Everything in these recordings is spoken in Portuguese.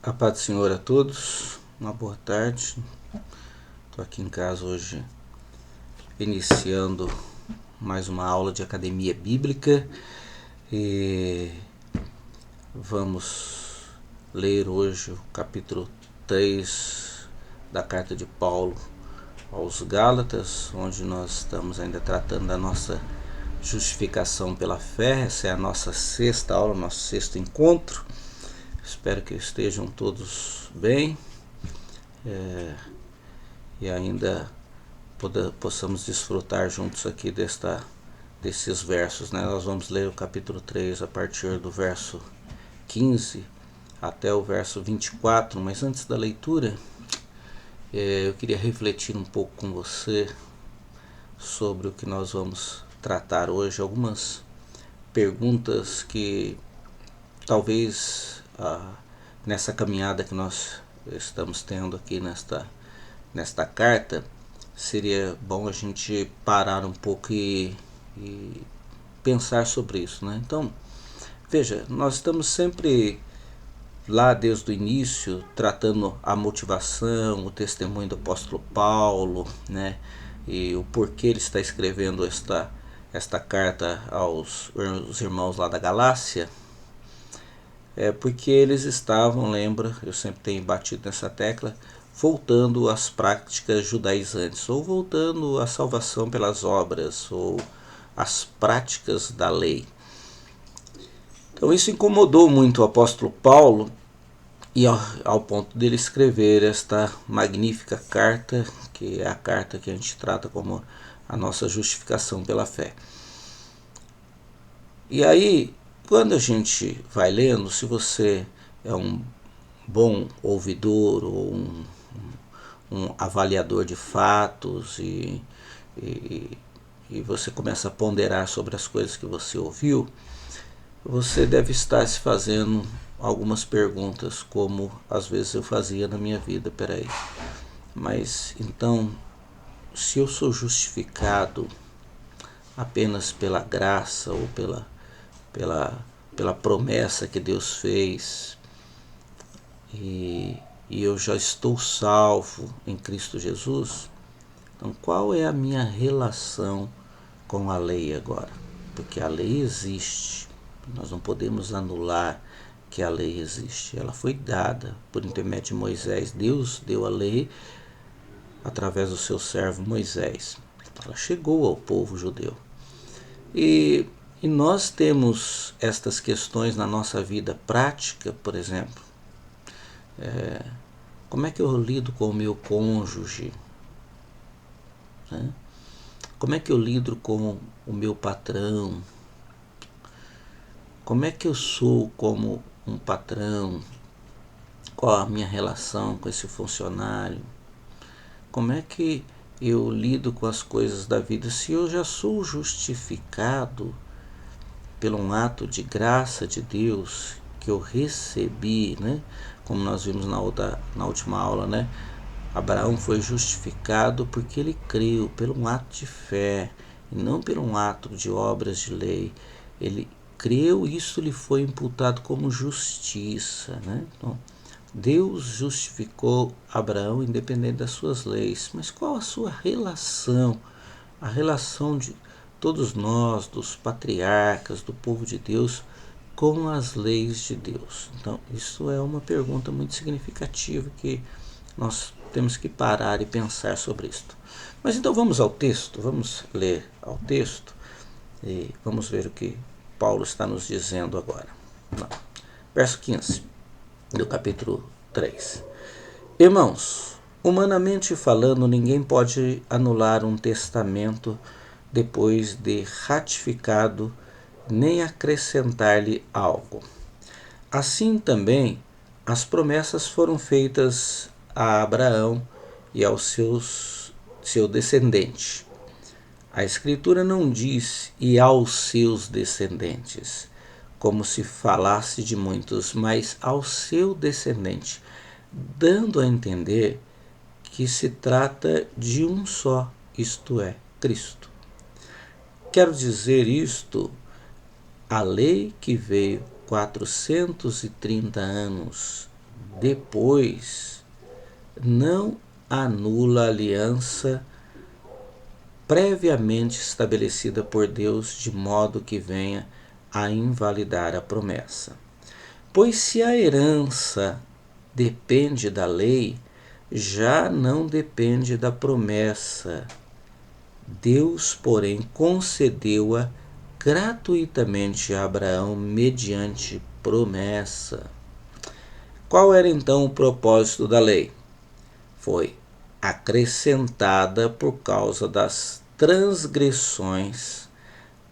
A paz do Senhor a todos, uma boa tarde. Estou aqui em casa hoje iniciando mais uma aula de academia bíblica e vamos ler hoje o capítulo 3 da carta de Paulo aos Gálatas, onde nós estamos ainda tratando da nossa justificação pela fé. Essa é a nossa sexta aula, nosso sexto encontro. Espero que estejam todos bem e ainda possamos desfrutar juntos aqui desses versos, né? Nós vamos ler o capítulo 3 a partir do verso 15 até o verso 24, mas antes da leitura, eu queria refletir um pouco com você sobre o que nós vamos tratar hoje, algumas perguntas que talvez nessa caminhada que nós estamos tendo aqui nesta carta, seria bom a gente parar um pouco e pensar sobre isso, né? Então, veja, nós estamos sempre lá desde o início tratando a motivação, o testemunho do apóstolo Paulo, né? E o porquê ele está escrevendo esta carta aos irmãos lá da Galácia. Porque eles estavam, lembra, eu sempre tenho batido nessa tecla, voltando às práticas judaizantes, ou voltando à salvação pelas obras, ou às práticas da lei. Então isso incomodou muito o apóstolo Paulo, e ao ponto dele escrever esta magnífica carta, que é a carta que a gente trata como a nossa justificação pela fé. E aí, quando a gente vai lendo, se você é um bom ouvidor ou um avaliador de fatos e você começa a ponderar sobre as coisas que você ouviu, você deve estar se fazendo algumas perguntas, como às vezes eu fazia na minha vida. Peraí, mas então, se eu sou justificado apenas pela graça ou pela promessa que Deus fez, e eu já estou salvo em Cristo Jesus, então qual é a minha relação com a lei agora? Porque a lei existe, nós não podemos anular que a lei existe, ela foi dada por intermédio de Moisés. Deus deu a lei através do seu servo Moisés, ela chegou ao povo judeu. E nós temos estas questões na nossa vida prática, por exemplo. Como é que eu lido com o meu cônjuge? Né? Como é que eu lido com o meu patrão? Como é que eu sou como um patrão? Qual a minha relação com esse funcionário? Como é que eu lido com as coisas da vida se eu já sou justificado pelo um ato de graça de Deus que eu recebi, né? Como nós vimos na última aula, né? Abraão foi justificado porque ele creu, pelo um ato de fé, e não pelo um ato de obras de lei. Ele creu e isso lhe foi imputado como justiça, né? Então, Deus justificou Abraão independente das suas leis. Mas qual a sua relação? A relação de todos nós, dos patriarcas, do povo de Deus, com as leis de Deus. Então, isso é uma pergunta muito significativa que nós temos que parar e pensar sobre isto. Mas então vamos ao texto, vamos ler ao texto e vamos ver o que Paulo está nos dizendo agora. Verso 15 do capítulo 3. Irmãos, humanamente falando, ninguém pode anular um testamento depois de ratificado, nem acrescentar-lhe algo. Assim também, as promessas foram feitas a Abraão e ao seu descendente. A Escritura não diz "e aos seus descendentes", como se falasse de muitos, mas ao seu descendente, dando a entender que se trata de um só, isto é, Cristo. Quero dizer isto, a lei que veio 430 anos depois, não anula a aliança previamente estabelecida por Deus, de modo que venha a invalidar a promessa. Pois se a herança depende da lei, já não depende da promessa. Deus, porém, concedeu-a gratuitamente a Abraão mediante promessa. Qual era então o propósito da lei? Foi acrescentada por causa das transgressões,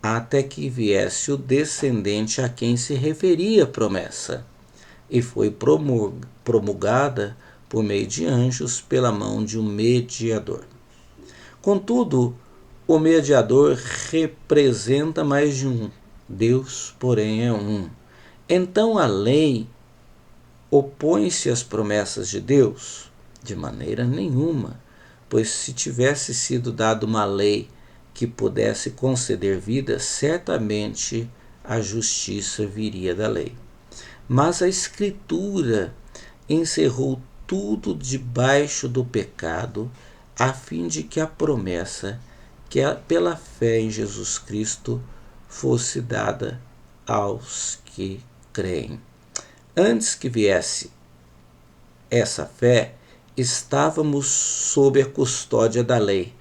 até que viesse o descendente a quem se referia a promessa, e foi promulgada por meio de anjos pela mão de um mediador. Contudo, o mediador representa mais de um. Deus, porém, é um. Então a lei opõe-se às promessas de Deus? De maneira nenhuma, pois se tivesse sido dada uma lei que pudesse conceder vida, certamente a justiça viria da lei. Mas a Escritura encerrou tudo debaixo do pecado, a fim de que a promessa, que pela fé em Jesus Cristo, fosse dada aos que creem. Antes que viesse essa fé, estávamos sob a custódia da lei,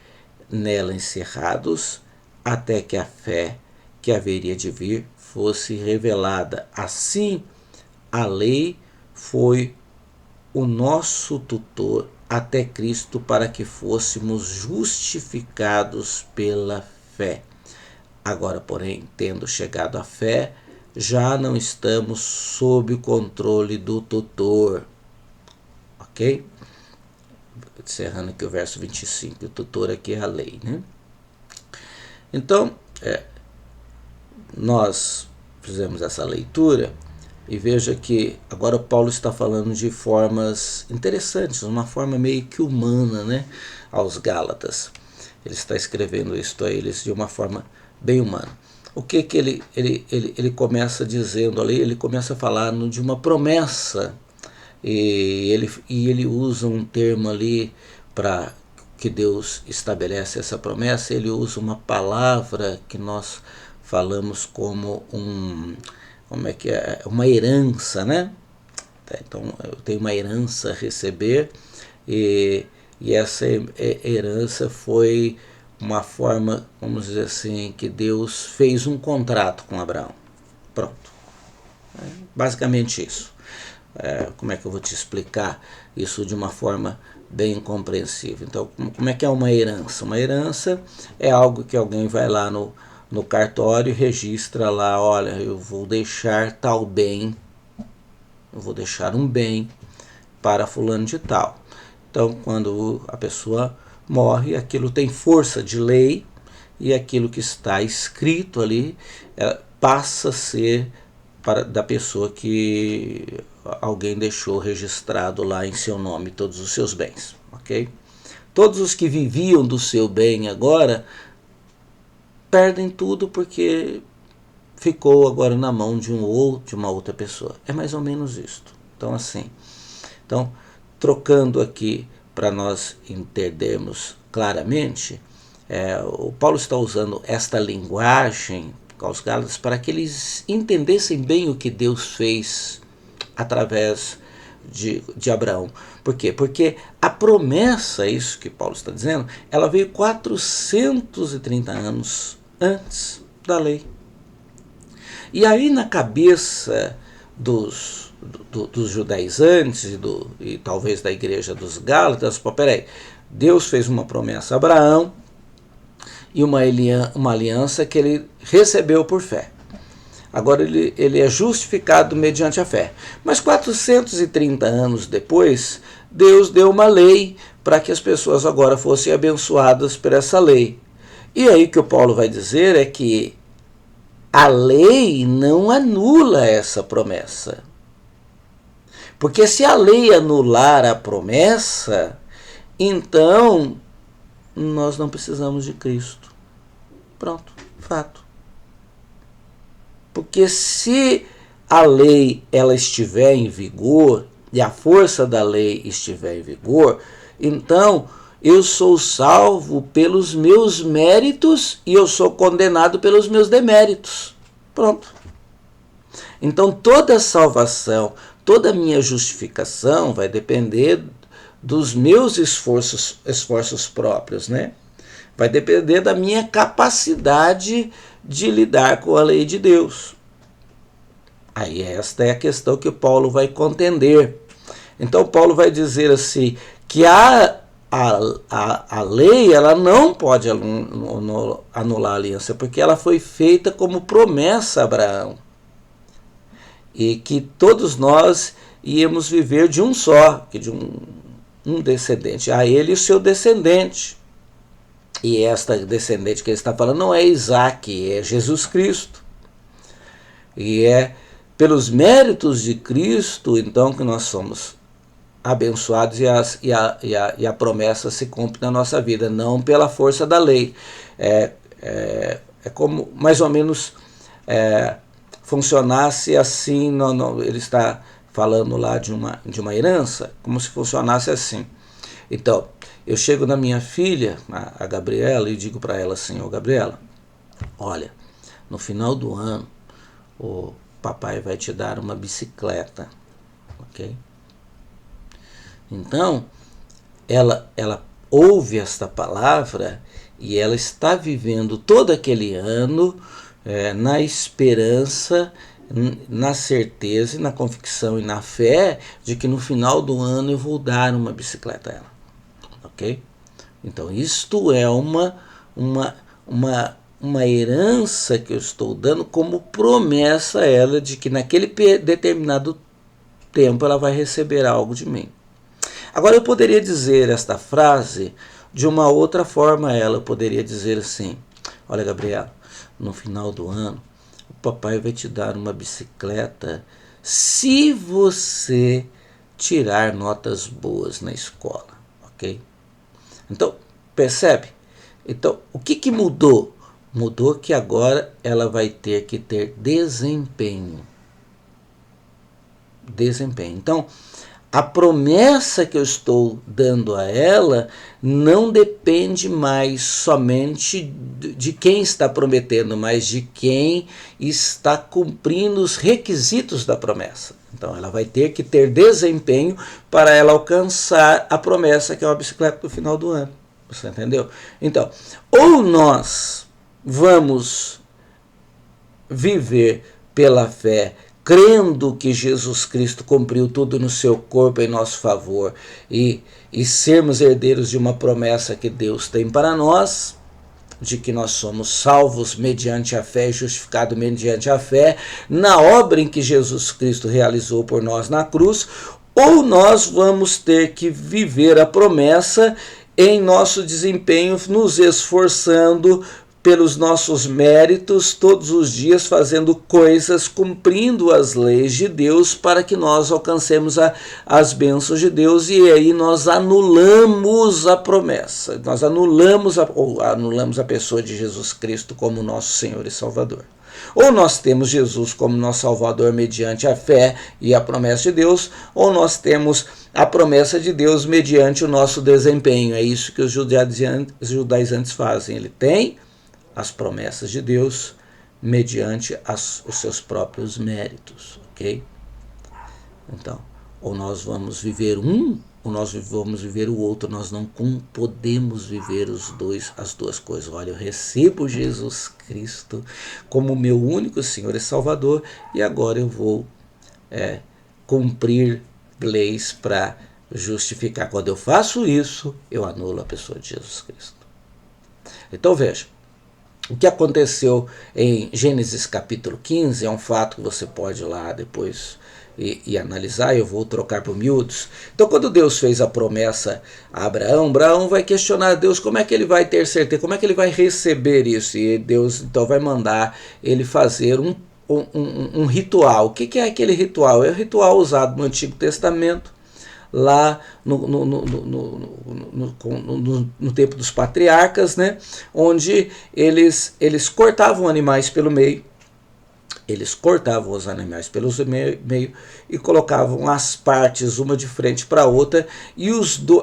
nela encerrados, até que a fé que haveria de vir fosse revelada. Assim, a lei foi o nosso tutor até Cristo, para que fôssemos justificados pela fé. Agora, porém, tendo chegado à fé, já não estamos sob o controle do tutor. Ok? Encerrando aqui o verso 25. O tutor aqui é a lei, né? Então, nós fizemos essa leitura e veja que agora Paulo está falando de formas interessantes, uma forma meio que humana, né, aos Gálatas. Ele está escrevendo isso a eles de uma forma bem humana. O que ele começa dizendo ali? Ele começa a falar de uma promessa, e ele usa um termo ali para que Deus estabelece essa promessa. Ele usa uma palavra que nós falamos como uma herança, né? Então eu tenho uma herança a receber, e essa herança foi uma forma, vamos dizer assim, que Deus fez um contrato com Abraão. Pronto. Basicamente isso. Como é que eu vou te explicar isso de uma forma bem compreensível? Então, como é que é uma herança? Uma herança é algo que alguém vai lá no cartório e registra lá: olha, eu vou deixar tal bem, eu vou deixar um bem para fulano de tal. Então, quando a pessoa morre, aquilo tem força de lei, e aquilo que está escrito ali passa a ser da pessoa que alguém deixou registrado lá em seu nome todos os seus bens, ok? Todos os que viviam do seu bem agora perdem tudo porque ficou agora na mão de uma outra pessoa. É mais ou menos isto. Então, assim, trocando aqui para nós entendermos claramente, o Paulo está usando esta linguagem aos Gálatas para que eles entendessem bem o que Deus fez através de Abraão. Por quê? Porque a promessa, isso que Paulo está dizendo, ela veio 430 anos antes da lei. E aí na cabeça dos judaizantes e talvez da igreja dos Gálatas, peraí, Deus fez uma promessa a Abraão e uma aliança que ele recebeu por fé. Agora ele é justificado mediante a fé. Mas 430 anos depois, Deus deu uma lei para que as pessoas agora fossem abençoadas por essa lei. E aí o que o Paulo vai dizer é que a lei não anula essa promessa. Porque se a lei anular a promessa, então nós não precisamos de Cristo. Pronto, fato. Porque se a lei ela estiver em vigor, e a força da lei estiver em vigor, então eu sou salvo pelos meus méritos e eu sou condenado pelos meus deméritos. Pronto. Então toda a salvação, toda a minha justificação vai depender dos meus esforços próprios, né? Vai depender da minha capacidade de lidar com a lei de Deus. Aí esta é a questão que Paulo vai contender. Então Paulo vai dizer assim, que a lei ela não pode anular a aliança, porque ela foi feita como promessa a Abraão. E que todos nós íamos viver de um só, de um descendente, a ele e o seu descendente. E esta descendente que ele está falando não é Isaac, é Jesus Cristo. E é pelos méritos de Cristo, então, que nós somos abençoados e a promessa se cumpre na nossa vida, não pela força da lei. É como, mais ou menos, funcionasse assim, ele está falando lá de uma herança, como se funcionasse assim. Então, eu chego na minha filha, a Gabriela, e digo para ela assim, Gabriela, olha, no final do ano, o papai vai te dar uma bicicleta, ok? Então, ela ouve esta palavra e ela está vivendo todo aquele ano na esperança, na certeza, na convicção e na fé de que no final do ano eu vou dar uma bicicleta a ela. Ok? Então, isto é uma herança que eu estou dando como promessa a ela de que naquele determinado tempo ela vai receber algo de mim. Agora, eu poderia dizer esta frase de uma outra forma a ela. Eu poderia dizer assim, olha, Gabriela, no final do ano, o papai vai te dar uma bicicleta se você tirar notas boas na escola, ok? Então, percebe? Então, o que mudou? Mudou que agora ela vai ter que ter desempenho. Desempenho. Então, a promessa que eu estou dando a ela não depende mais somente de quem está prometendo, mas de quem está cumprindo os requisitos da promessa. Então ela vai ter que ter desempenho para ela alcançar a promessa, que é uma bicicleta no final do ano. Você entendeu? Então, ou nós vamos viver pela fé, crendo que Jesus Cristo cumpriu tudo no seu corpo em nosso favor e sermos herdeiros de uma promessa que Deus tem para nós, de que nós somos salvos mediante a fé, justificados mediante a fé, na obra em que Jesus Cristo realizou por nós na cruz, ou nós vamos ter que viver a promessa em nosso desempenho, nos esforçando pelos nossos méritos, todos os dias fazendo coisas, cumprindo as leis de Deus para que nós alcancemos as bênçãos de Deus, e aí nós anulamos a promessa, nós anulamos a pessoa de Jesus Cristo como nosso Senhor e Salvador. Ou nós temos Jesus como nosso Salvador mediante a fé e a promessa de Deus, ou nós temos a promessa de Deus mediante o nosso desempenho. É isso que os judaizantes fazem. Ele tem as promessas de Deus mediante os seus próprios méritos, ok? Então, ou nós vamos viver ou nós vamos viver o outro. Nós não podemos viver as duas coisas. Olha, eu recebo Jesus Cristo como meu único Senhor e Salvador, e agora eu vou cumprir leis para justificar. Quando eu faço isso, eu anulo a pessoa de Jesus Cristo. Então veja, o que aconteceu em Gênesis capítulo 15 é um fato que você pode ir lá depois e analisar. Eu vou trocar por miúdos. Então, quando Deus fez a promessa a Abraão vai questionar a Deus como é que ele vai ter certeza, como é que ele vai receber isso. E Deus então vai mandar ele fazer um ritual. O que é aquele ritual? É o ritual usado no Antigo Testamento, lá no tempo dos patriarcas, né, onde eles cortavam animais pelo meio Eles cortavam os animais pelos meio e colocavam as partes uma de frente para a outra, e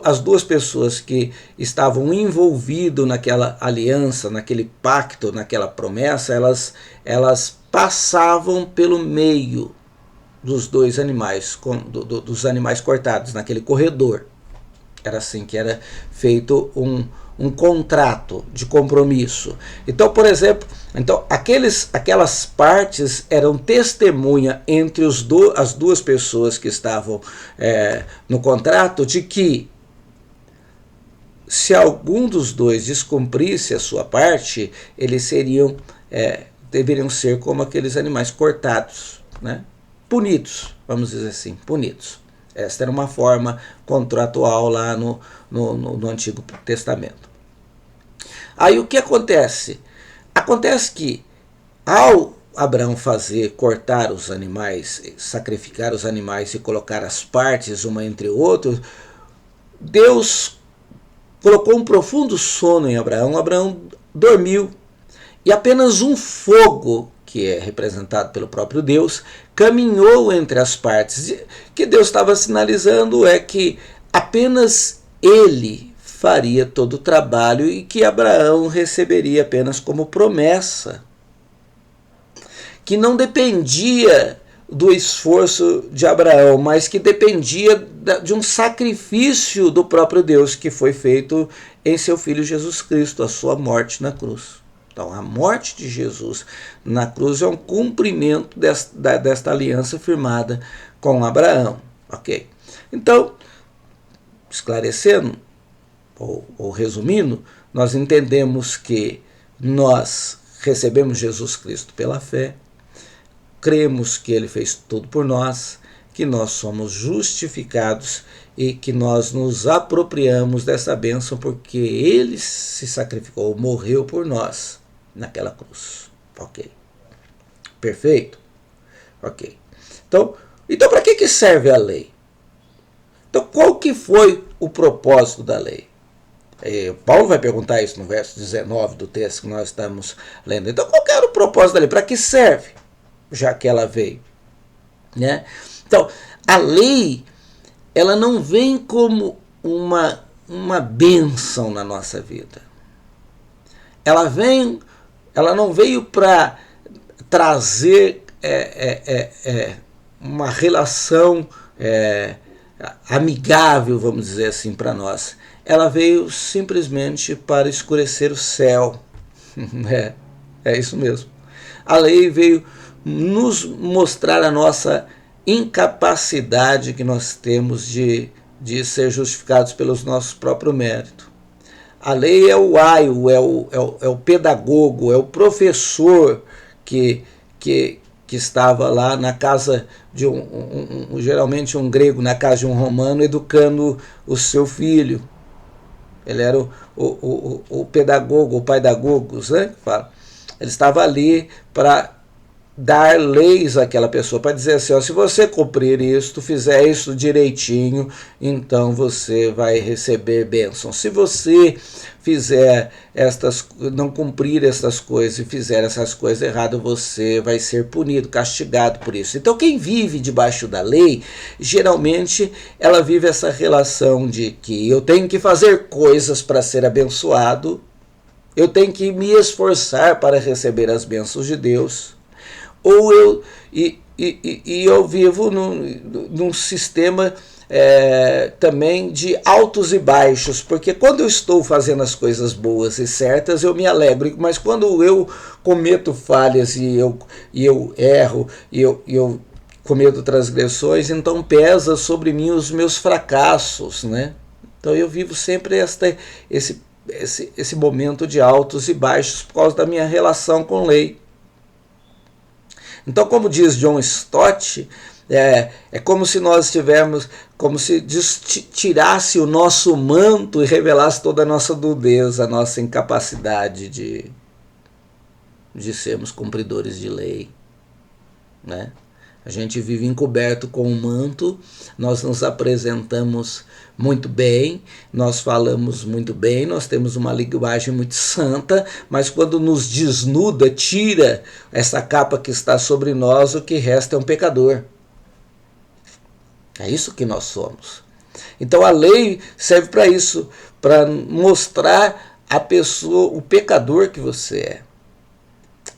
as duas pessoas que estavam envolvidas naquela aliança, naquele pacto, naquela promessa, elas passavam pelo meio dos dois animais, dos animais cortados, naquele corredor. Era assim que era feito um contrato de compromisso. Então, por exemplo, aquelas partes eram testemunha entre as duas pessoas que estavam no contrato, de que se algum dos dois descumprisse a sua parte, eles deveriam ser como aqueles animais cortados, né? Punidos, vamos dizer assim, punidos. Esta era uma forma contratual lá no Antigo Testamento. Aí o que acontece? Acontece que, ao Abraão cortar os animais, sacrificar os animais e colocar as partes uma entre outras, Deus colocou um profundo sono em Abraão. Abraão dormiu e apenas um fogo, que é representado pelo próprio Deus, caminhou entre as partes. O que Deus estava sinalizando é que apenas ele faria todo o trabalho e que Abraão receberia apenas como promessa, que não dependia do esforço de Abraão, mas que dependia de um sacrifício do próprio Deus que foi feito em seu Filho Jesus Cristo, a sua morte na cruz. Então, a morte de Jesus na cruz é um cumprimento desta aliança firmada com Abraão. Ok? Então, esclarecendo, ou resumindo, nós entendemos que nós recebemos Jesus Cristo pela fé, cremos que ele fez tudo por nós, que nós somos justificados e que nós nos apropriamos dessa bênção porque ele se sacrificou, morreu por nós naquela cruz. Ok. Perfeito? Ok. Então para que serve a lei? Então, qual que foi o propósito da lei? Paulo vai perguntar isso no verso 19 do texto que nós estamos lendo. Então, qual que era o propósito da lei? Para que serve? Já que ela veio. Né? Então, a lei, ela não vem como uma bênção na nossa vida. Ela não veio para trazer uma relação amigável, vamos dizer assim, para nós. Ela veio simplesmente para escurecer o céu. É isso mesmo. A lei veio nos mostrar a nossa incapacidade que nós temos de ser justificados pelos nossos próprios méritos. A lei é o aio, é o pedagogo, é o professor que estava lá na casa de geralmente um grego, na casa de um romano, educando o seu filho. Ele era o pedagogo, o paidagogos, né? Ele estava ali para dar leis àquela pessoa, para dizer assim, ó, se você cumprir isso, fizer isso direitinho, então você vai receber bênção. Se você não cumprir essas coisas e fizer essas coisas erradas, você vai ser punido, castigado por isso. Então, quem vive debaixo da lei, geralmente ela vive essa relação de que eu tenho que fazer coisas para ser abençoado, eu tenho que me esforçar para receber as bênçãos de Deus, ou eu vivo num sistema também de altos e baixos, porque quando eu estou fazendo as coisas boas e certas, eu me alegro, mas quando eu cometo falhas e eu erro, e eu cometo transgressões, então pesa sobre mim os meus fracassos, né? Então eu vivo sempre esse momento de altos e baixos por causa da minha relação com lei. Então, como diz John Stott, é como se nós tivéssemos, como se tirasse o nosso manto e revelasse toda a nossa nudez, a nossa incapacidade de sermos cumpridores de lei, né? A gente vive encoberto com um manto, nós nos apresentamos muito bem, nós falamos muito bem, nós temos uma linguagem muito santa, mas quando nos desnuda, tira essa capa que está sobre nós, o que resta é um pecador. É isso que nós somos. Então a lei serve para isso, para mostrar a pessoa, o pecador que você é,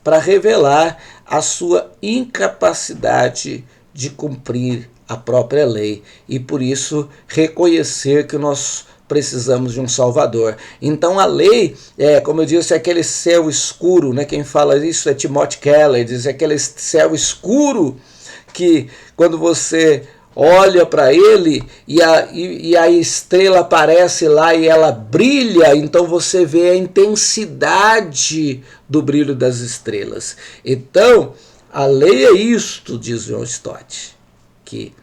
para revelar a sua incapacidade de cumprir a própria lei e por isso reconhecer que nós precisamos de um Salvador. Então a lei, como eu disse, é aquele céu escuro, né? Quem fala isso é Timothy Keller, diz aquele céu escuro que quando você olha para ele e a estrela aparece lá e ela brilha, então você vê a intensidade do brilho das estrelas. Então, a lei é isto, diz John Stott, que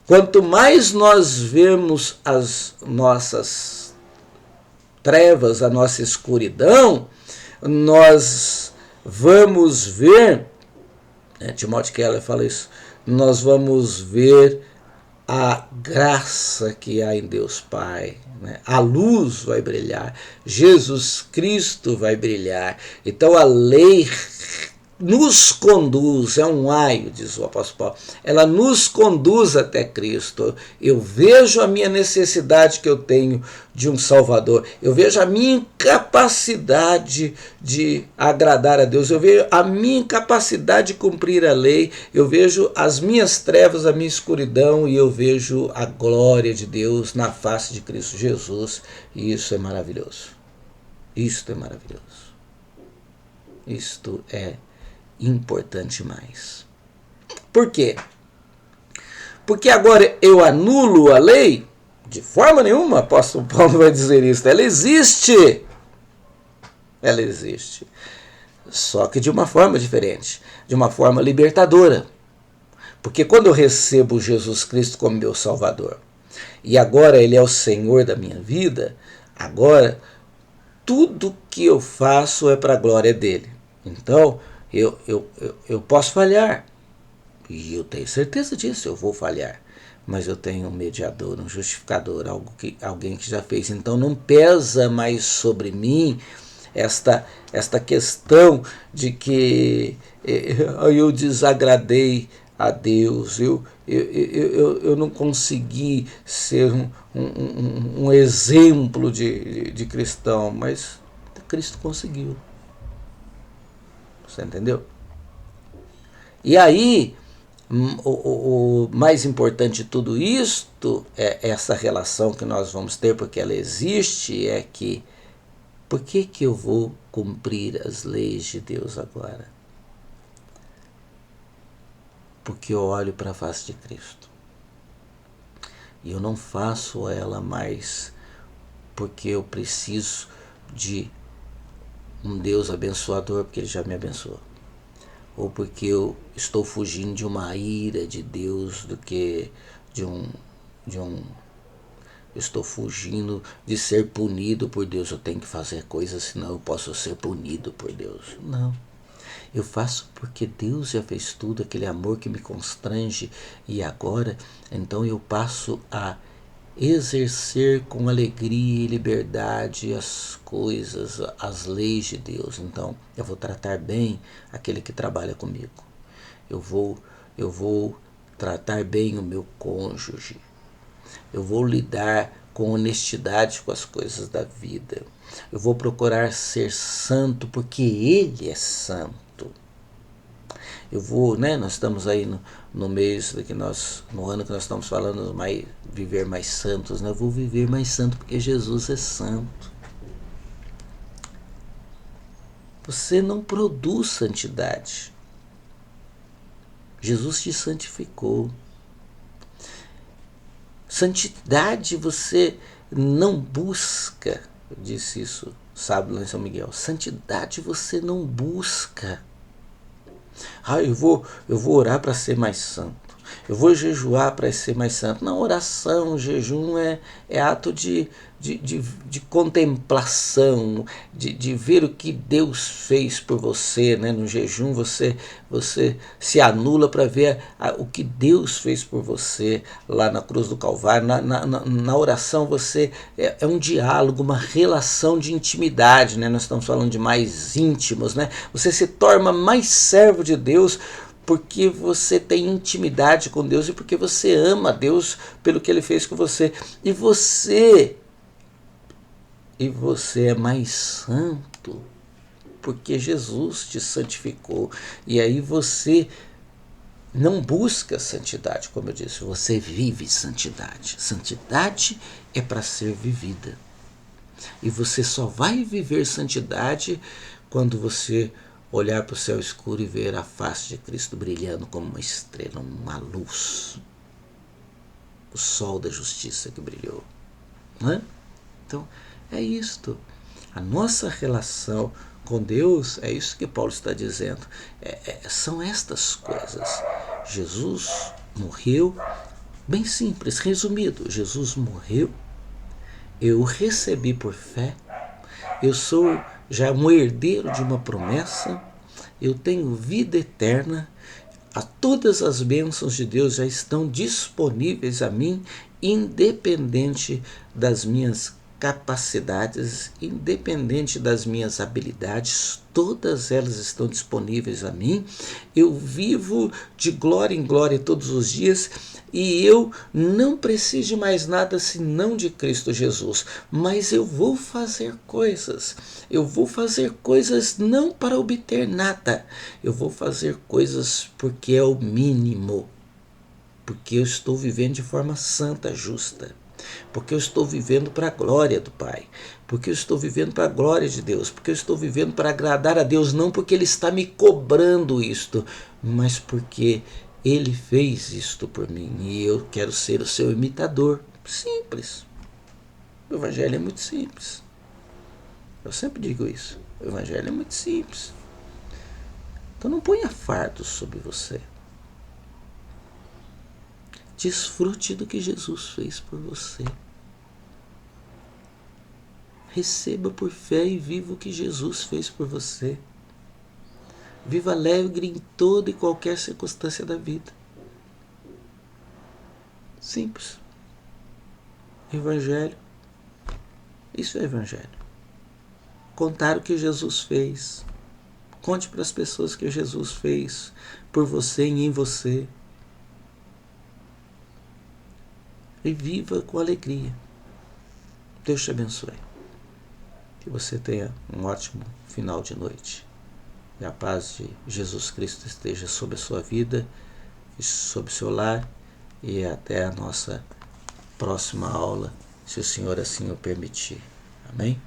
quanto mais nós vemos as nossas trevas, a nossa escuridão, nós vamos ver, Timothy Keller fala isso, nós vamos ver a graça que há em Deus Pai, né? A luz vai brilhar, Jesus Cristo vai brilhar. Então a lei nos conduz, é um aio, diz o apóstolo Paulo, ela nos conduz até Cristo. Eu vejo a minha necessidade que eu tenho de um Salvador, eu vejo a minha incapacidade de agradar a Deus, eu vejo a minha incapacidade de cumprir a lei, eu vejo as minhas trevas, a minha escuridão, e eu vejo a glória de Deus na face de Cristo Jesus, e isso é maravilhoso. Isto é maravilhoso. Isto é importante mais. Por quê? Porque agora eu anulo a lei? De forma nenhuma, o apóstolo Paulo vai dizer isso. Ela existe. Ela existe. Só que de uma forma diferente. De uma forma libertadora. Porque quando eu recebo Jesus Cristo como meu Salvador, e agora Ele é o Senhor da minha vida, agora tudo que eu faço é para a glória dEle. Então, eu posso falhar, e eu tenho certeza disso, eu vou falhar, mas eu tenho um mediador, um justificador, alguém que já fez. Então não pesa mais sobre mim esta questão de que eu desagradei a Deus, eu não consegui ser um exemplo de cristão, mas Cristo conseguiu. Você entendeu? E aí, o mais importante de tudo isto, é essa relação que nós vamos ter, porque ela existe, é que, por que eu vou cumprir as leis de Deus agora? Porque eu olho para a face de Cristo. E eu não faço ela mais porque eu preciso de um Deus abençoador, porque Ele já me abençoou, ou porque eu estou fugindo de uma ira de Deus, do que eu estou fugindo de ser punido por Deus. Eu tenho que fazer coisas, senão eu posso ser punido por Deus. Não. Eu faço porque Deus já fez tudo, aquele amor que me constrange, e agora, então eu passo a exercer com alegria e liberdade as coisas, as leis de Deus. Então eu vou tratar bem aquele que trabalha comigo, eu vou tratar bem o meu cônjuge, eu vou lidar com honestidade com as coisas da vida, eu vou procurar ser santo porque Ele é santo. Eu vou, nós estamos aí no mês no ano que nós estamos falando, viver mais santos, Eu vou viver mais santo porque Jesus é santo. Você não produz santidade. Jesus te santificou. Santidade você não busca. Eu disse isso sábado lá em São Miguel. Santidade você não busca. Eu vou orar para ser mais santo. eu vou jejuar para ser mais santo. Não, oração, jejum é ato de contemplação, de ver o que Deus fez por você, né? No jejum você se anula para ver o que Deus fez por você lá na cruz do Calvário. Na oração você é um diálogo, uma relação de intimidade, né? Nós estamos falando de mais íntimos, né? Você se torna mais servo de Deus porque você tem intimidade com Deus e porque você ama Deus pelo que Ele fez com você. E você é mais santo porque Jesus te santificou. E aí você não busca santidade, como eu disse, você vive santidade. Santidade é para ser vivida. E você só vai viver santidade quando você olhar para o céu escuro e ver a face de Cristo brilhando como uma estrela, uma luz. O sol da justiça que brilhou. Né? Então, é isto. A nossa relação com Deus, é isso que Paulo está dizendo. São estas coisas. Jesus morreu, bem simples, resumido. Jesus morreu, eu o recebi por fé, eu sou já um herdeiro de uma promessa, eu tenho vida eterna, todas as bênçãos de Deus já estão disponíveis a mim, independente das minhas capacidades, independente das minhas habilidades, todas elas estão disponíveis a mim. Eu vivo de glória em glória todos os dias e eu não preciso de mais nada senão de Cristo Jesus. Mas eu vou fazer coisas. Eu vou fazer coisas não para obter nada. Eu vou fazer coisas porque é o mínimo. Porque eu estou vivendo de forma santa, justa. Porque eu estou vivendo para a glória do Pai, porque eu estou vivendo para a glória de Deus, porque eu estou vivendo para agradar a Deus, não porque Ele está me cobrando isto, mas porque Ele fez isto por mim e eu quero ser o seu imitador. Simples. O Evangelho é muito simples. Eu sempre digo isso. O Evangelho é muito simples. Então não ponha fardos sobre você. Desfrute do que Jesus fez por você. Receba por fé e viva o que Jesus fez por você. Viva alegre em toda e qualquer circunstância da vida. Simples. Evangelho. Isso é Evangelho. Contar o que Jesus fez. Conte para as pessoas o que Jesus fez por você e em você. E viva com alegria. Deus te abençoe. Que você tenha um ótimo final de noite. E a paz de Jesus Cristo esteja sobre a sua vida, e sobre o seu lar, e até a nossa próxima aula, se o Senhor assim o permitir. Amém?